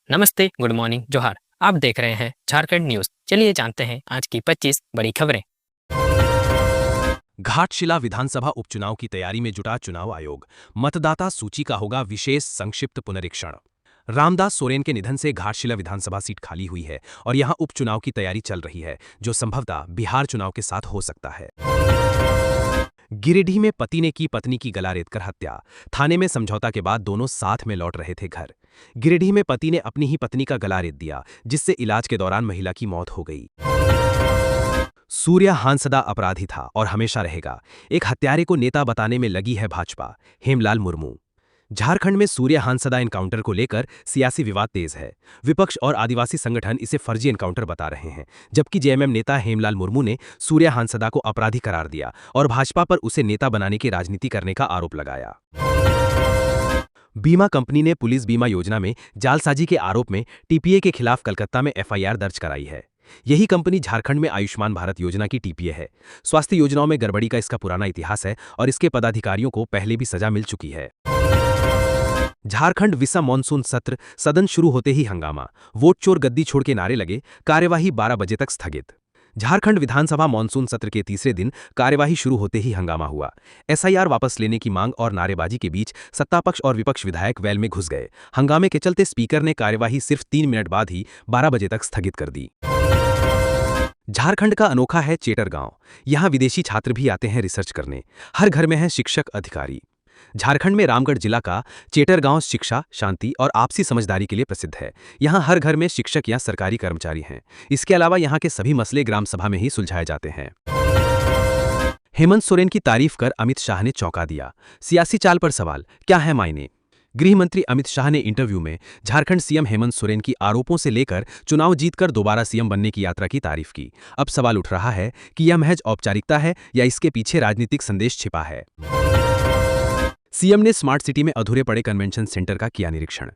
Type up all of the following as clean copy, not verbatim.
नमस्ते, good morning, जोहार। आप देख रहे हैं झारखंड न्यूज। चलिए जानते हैं आज की 25 बड़ी खबरें। घाटशिला विधानसभा उपचुनाव की तैयारी में जुटा चुनाव आयोग। मतदाता सूची का होगा विशेष संक्षिप्त पुनरीक्षण। रामदास सोरेन के निधन से घाटशिला विधानसभा सीट खाली हुई है और यहां उपचुनाव की तैयारी चल रही है, जो संभवतः बिहार चुनाव के साथ हो सकता है। गिरिडीह में पति ने की पत्नी की गला रेतकर हत्या। थाने में समझौता के बाद दोनों साथ में लौट रहे थे घर। गिरिडीह में पति ने अपनी ही पत्नी का गला रेत दिया, जिससे इलाज के दौरान महिला की मौत हो गई। सूर्या हांसदा अपराधी था और हमेशा रहेगा, एक हत्यारे को नेता बताने में लगी है भाजपा। हेमलाल मुर्मू। झारखंड में सूर्या हांसदा एनकाउंटर को लेकर सियासी विवाद तेज है। विपक्ष और आदिवासी संगठन इसे फर्जी एनकाउंटर बता रहे हैं, जबकि जेएमएम नेता हेमलाल मुर्मू ने सूर्या हांसदा को अपराधी करार दिया और भाजपा पर उसे नेता बनाने की राजनीति करने का आरोप लगाया। बीमा कंपनी ने पुलिस बीमा योजना में जालसाजी के आरोप में टीपीए के खिलाफ कलकत्ता में एफआईआर दर्ज कराई है। यही कंपनी झारखंड में आयुष्मान भारत योजना की टीपीए है। स्वास्थ्य योजनाओं में गड़बड़ी का इसका पुराना इतिहास है और इसके पदाधिकारियों को पहले भी सजा मिल चुकी है। झारखंड विसा मॉनसून सत्र, सदन शुरू होते ही हंगामा। वोट चोर गद्दी छोड़ के नारे लगे, कार्यवाही 12 बजे तक स्थगित। झारखंड विधानसभा मॉनसून सत्र के तीसरे दिन कार्यवाही शुरू होते ही हंगामा हुआ। एसआईआर वापस लेने की मांग और नारेबाजी के बीच सत्तापक्ष और विपक्ष विधायक वेल में घुस गए। हंगामे के चलते स्पीकर ने कार्यवाही सिर्फ 3 मिनट बाद ही 12 बजे तक स्थगित कर दी। झारखंड का अनोखा है चेटर गांव। यहां विदेशी छात्र भी आते हैं रिसर्च करने। हर घर में है शिक्षक अधिकारी। झारखंड में रामगढ़ जिला का चेटर गांव शिक्षा, शांति और आपसी समझदारी के लिए प्रसिद्ध है। यहां हर घर में शिक्षक या सरकारी कर्मचारी हैं। इसके अलावा यहां के सभी मसले ग्राम सभा में ही सुलझाए जाते हैं। हेमंत सोरेन की तारीफ कर अमित शाह ने चौंका दिया। सियासी चाल पर सवाल, क्या है मायने? गृह मंत्री अमित शाह ने इंटरव्यू में झारखंड सीएम हेमंत सोरेन की आरोपों से लेकर चुनाव जीतकर दोबारा सीएम बनने की यात्रा की तारीफ की। अब सवाल उठ रहा है कि यह महज औपचारिकता है या इसके पीछे राजनीतिक संदेश छिपा है। सीएम ने स्मार्ट सिटी में अधूरे पड़े कन्वेंशन सेंटर का किया निरीक्षण।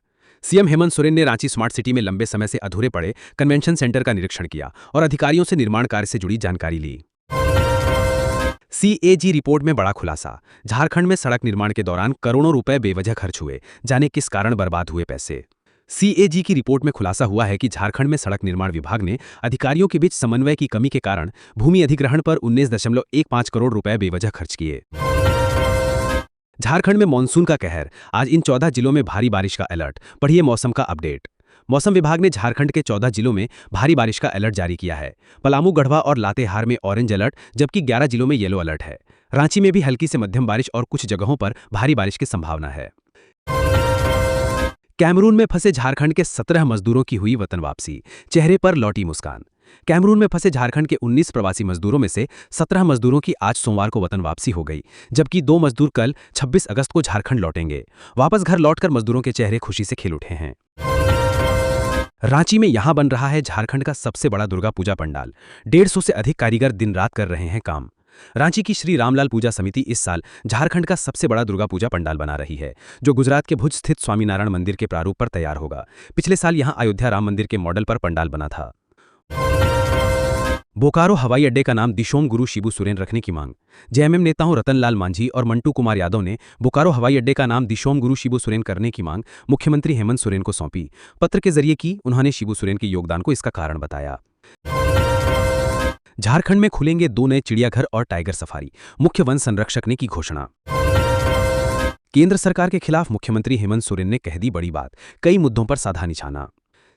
सीएम हेमंत सोरेन ने रांची स्मार्ट सिटी में लंबे समय से अधूरे पड़े कन्वेंशन सेंटर का निरीक्षण किया और अधिकारियों से निर्माण कार्य से जुड़ी जानकारी ली। सीएजी रिपोर्ट में बड़ा खुलासा। झारखंड में सड़क निर्माण के दौरान करोड़ों रुपए बेवजह खर्च हुए, जाने किस कारण बर्बाद हुए पैसे। सीएजी की रिपोर्ट में खुलासा हुआ है कि झारखंड में सड़क निर्माण विभाग ने अधिकारियों के बीच समन्वय की कमी के कारण भूमि अधिग्रहण पर 19.15 करोड़ रुपए बेवजह खर्च किए। झारखंड में मानसून का कहर। आज इन 14 जिलों में भारी बारिश का अलर्ट। पढ़िए मौसम का अपडेट। मौसम विभाग ने झारखंड के 14 जिलों में भारी बारिश का अलर्ट जारी किया है। पलामू, गढ़वा और लातेहार में ऑरेंज अलर्ट, जबकि 11 जिलों में येलो अलर्ट है। रांची में भी हल्की से मध्यम बारिश और कुछ जगहों पर भारी बारिश की संभावना है। कैमरून में फंसे झारखंड के 17 मजदूरों की हुई वतन वापसी। चेहरे पर लौटी मुस्कान। कैमरून में फंसे झारखंड के 19 प्रवासी मजदूरों में से 17 मजदूरों की आज सोमवार को वतन वापसी हो गई, जबकि 2 मजदूर कल 26 अगस्त को झारखंड लौटेंगे। वापस घर लौटकर मजदूरों के चेहरे खुशी से खिल उठे हैं। रांची में यहां बन रहा है झारखंड का सबसे बड़ा दुर्गा पूजा पंडाल। 150 से अधिक कारीगर दिन रात कर रहे हैं काम। रांची की श्री रामलाल पूजा समिति इस साल झारखंड का सबसे बड़ा दुर्गा पूजा पंडाल बना रही है, जो गुजरात के भुज स्थित स्वामीनारायण मंदिर के प्रारूप पर तैयार होगा। पिछले साल यहां अयोध्या राम मंदिर के मॉडल पर पंडाल बना था। बोकारो हवाई अड्डे का नाम दिशोम गुरु शिबू सोरेन रखने की मांग। जेएमएम नेताओं रतनलाल मांझी और मंटू कुमार यादव ने बोकारो हवाई अड्डे का नाम दिशोम गुरु शिबू सोरेन करने की मांग मुख्यमंत्री हेमंत सोरेन को सौंपी। पत्र के जरिए की। उन्होंने शिबू सोरेन के योगदान को इसका कारण बताया। झारखंड में खुलेंगे 2 नए चिड़ियाघर और टाइगर सफारी। मुख्य वन संरक्षक ने की घोषणा। केंद्र सरकार के खिलाफ मुख्यमंत्री हेमंत सोरेन ने कह दी बड़ी बात। कई मुद्दों पर साधा निशाना।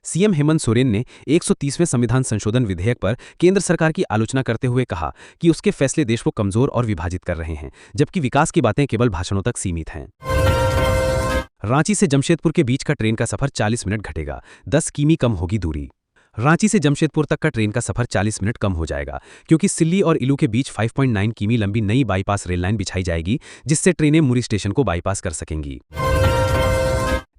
सीएम हेमंत सोरेन ने 130वें संविधान संशोधन विधेयक पर केंद्र सरकार की आलोचना करते हुए कहा कि उसके फैसले देश को कमजोर और विभाजित कर रहे हैं, जबकि विकास की बातें केवल भाषणों तक सीमित हैं। रांची से जमशेदपुर के बीच का ट्रेन का सफर 40 मिनट घटेगा, 10 किमी कम होगी दूरी। रांची से जमशेदपुर तक का ट्रेन का सफर 40 मिनट कम हो जाएगा, क्योंकि सिल्ली और इलू के बीच 5.9 किमी लंबी नई बाईपास रेल लाइन बिछाई जाएगी, जिससे ट्रेनें मुरी स्टेशन को बाईपास कर सकेंगी।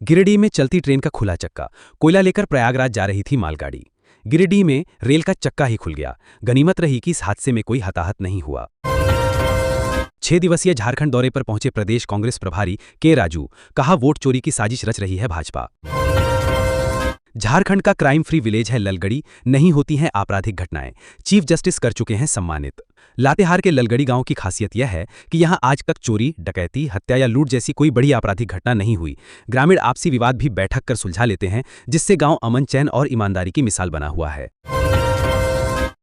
गिरिडीह में चलती ट्रेन का खुला चक्का। कोयला लेकर प्रयागराज जा रही थी मालगाड़ी। गिरिडीह में रेल का चक्का ही खुल गया। गनीमत रही कि इस हादसे में कोई हताहत नहीं हुआ। 6 दिवसीय झारखंड दौरे पर पहुंचे प्रदेश कांग्रेस प्रभारी के राजू। कहा, वोट चोरी की साजिश रच रही है भाजपा। झारखंड का क्राइम फ्री विलेज है ललगड़ी, नहीं होती हैं आपराधिक घटनाएं, चीफ जस्टिस कर चुके हैं सम्मानित। लातेहार के ललगड़ी गांव की खासियत यह है कि यहां आज तक चोरी, डकैती, हत्या या लूट जैसी कोई बड़ी आपराधिक घटना नहीं हुई। ग्रामीण आपसी विवाद भी बैठक कर सुलझा लेते हैं, जिससे गांव अमन, चैन और ईमानदारी की मिसाल बना हुआ है।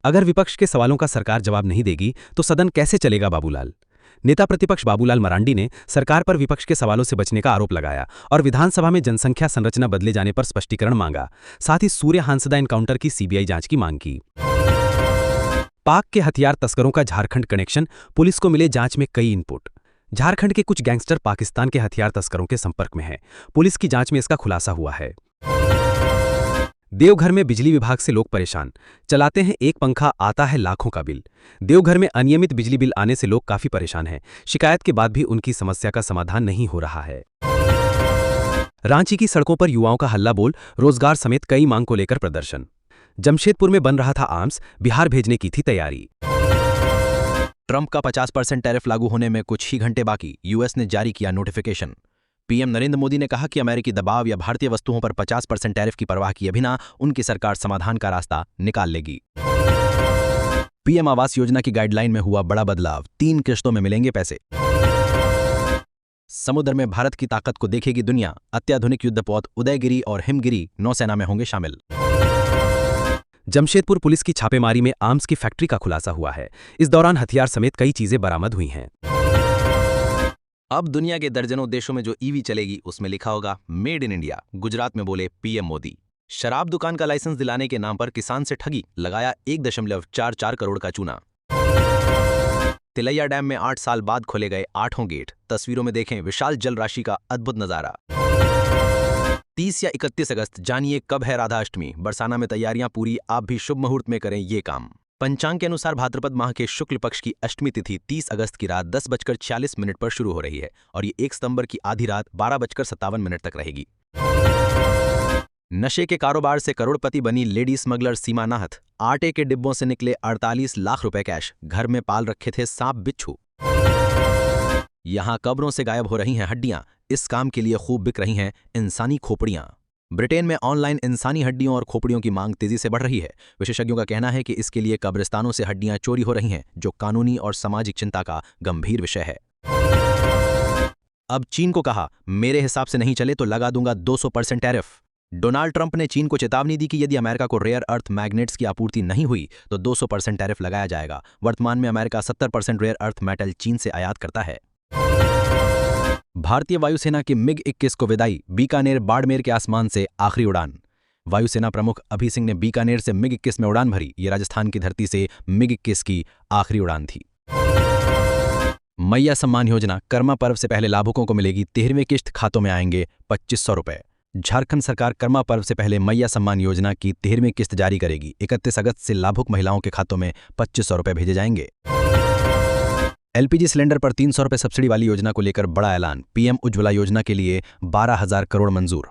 अगर विपक्ष के सवालों का सरकार जवाब नहीं देगी तो सदन कैसे चलेगा? बाबूलाल। नेता प्रतिपक्ष बाबूलाल मरांडी ने सरकार पर विपक्ष के सवालों से बचने का आरोप लगाया और विधानसभा में जनसंख्या संरचना बदले जाने पर स्पष्टीकरण मांगा। साथ ही सूर्य हांसदा एनकाउंटर की सीबीआई जांच की मांग की। पाक के हथियार तस्करों का झारखंड कनेक्शन, पुलिस को मिले जांच में कई इनपुट। झारखंड के कुछ गैंगस्टर पाकिस्तान के हथियार तस्करों के संपर्क में हैं। पुलिस की जांच में इसका खुलासा हुआ है। देवघर में बिजली विभाग से लोग परेशान, चलाते हैं एक पंखा, आता है लाखों का बिल। देवघर में अनियमित बिजली बिल आने से लोग काफी परेशान हैं। शिकायत के बाद भी उनकी समस्या का समाधान नहीं हो रहा है। रांची की सड़कों पर युवाओं का हल्ला बोल, रोजगार समेत कई मांग को लेकर प्रदर्शन। जमशेदपुर में बन रहा था आर्म्स, बिहार भेजने की थी तैयारी। ट्रंप का 50% टैरिफ लागू होने में कुछ ही घंटे बाकी, यूएस ने जारी किया नोटिफिकेशन। पीएम नरेंद्र मोदी ने कहा कि अमेरिकी दबाव या भारतीय वस्तुओं पर 50% टैरिफ की परवाह किए बिना उनकी सरकार समाधान का रास्ता निकाल लेगी। पीएम आवास योजना की गाइडलाइन में हुआ बड़ा बदलाव, 3 किश्तों में मिलेंगे पैसे। समुद्र में भारत की ताकत को देखेगी दुनिया, अत्याधुनिक युद्धपोत उदयगिरी और हिमगिरी नौसेना में होंगे शामिल। जमशेदपुर पुलिस की छापेमारी में आर्म्स की फैक्ट्री का खुलासा हुआ है। इस दौरान हथियार समेत कई चीजें बरामद हुई हैं। अब दुनिया के दर्जनों देशों में जो ईवी चलेगी उसमें लिखा होगा मेड इन इंडिया, गुजरात में बोले पीएम मोदी। शराब दुकान का लाइसेंस दिलाने के नाम पर किसान से ठगी, लगाया 1.44 करोड़ का चूना। तिलैया डैम में 8 साल बाद खोले गए 8 गेट, तस्वीरों में देखें विशाल जल राशि का अद्भुत नजारा। 30 या 31 अगस्त, जानिए कब है राधा अष्टमी। बरसाना में तैयारियां पूरी, आप भी शुभ मुहूर्त में करें ये काम। पंचांग के अनुसार भाद्रपद माह के शुक्ल पक्ष की अष्टमी तिथि 30 अगस्त की रात 10:46 पर शुरू हो रही है और ये 1 सितंबर की आधी रात 12:57 तक रहेगी। नशे के कारोबार से करोड़पति बनी लेडी स्मगलर सीमा नाहथ, आटे के डिब्बों से निकले 48 लाख रुपए कैश, घर में पाल रखे थे सांप बिच्छू। यहां कब्रों से गायब हो रही हैं हड्डियां, इस काम के लिए खूब बिक रही हैं इंसानी खोपड़ियां। ब्रिटेन में ऑनलाइन इंसानी हड्डियों और खोपड़ियों की मांग तेजी से बढ़ रही है। विशेषज्ञों का कहना है कि इसके लिए कब्रिस्तानों से हड्डियां चोरी हो रही हैं, जो कानूनी और सामाजिक चिंता का गंभीर विषय है। अब चीन को कहा, मेरे हिसाब से नहीं चले तो लगा दूंगा 200% टैरिफ। डोनाल्ड ट्रंप ने चीन को चेतावनी दी कि यदि अमेरिका को रेयर अर्थ मैग्नेट्स की आपूर्ति नहीं हुई तो 200% टैरिफ लगाया जाएगा। वर्तमान में अमेरिका 70% रेयर अर्थ मेटल चीन से आयात करता है। भारतीय वायुसेना की MiG-21 को विदाई, बीकानेर बाड़मेर के आसमान से आखिरी उड़ान। वायुसेना प्रमुख अभय सिंह ने बीकानेर से MiG-21 में उड़ान भरी। ये राजस्थान की धरती से MiG-21 की आखिरी उड़ान थी। मैया सम्मान योजना, कर्मा पर्व से पहले लाभुकों को मिलेगी 13वीं किश्त, खातों में आएंगे 2500 रुपए। झारखंड सरकार कर्मा पर्व से पहले मैया सम्मान योजना की 13वीं किश्त जारी करेगी। 31 अगस्त से लाभुक महिलाओं के खातों में 2500 रुपए भेजे जाएंगे। एलपीजी सिलेंडर पर 300 रुपए सब्सिडी वाली योजना को लेकर बड़ा ऐलान, पीएम उज्ज्वला योजना के लिए 12,000 करोड़ मंजूर।